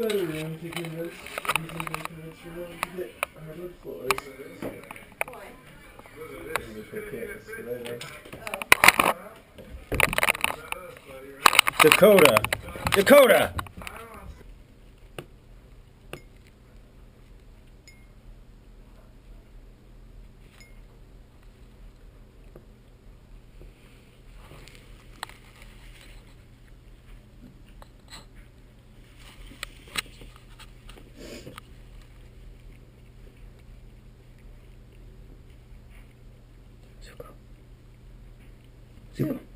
better room to convince. Do you think they convince your room to get hardwood floors? Why? Dakota! Dakota! Zuko. Zuko.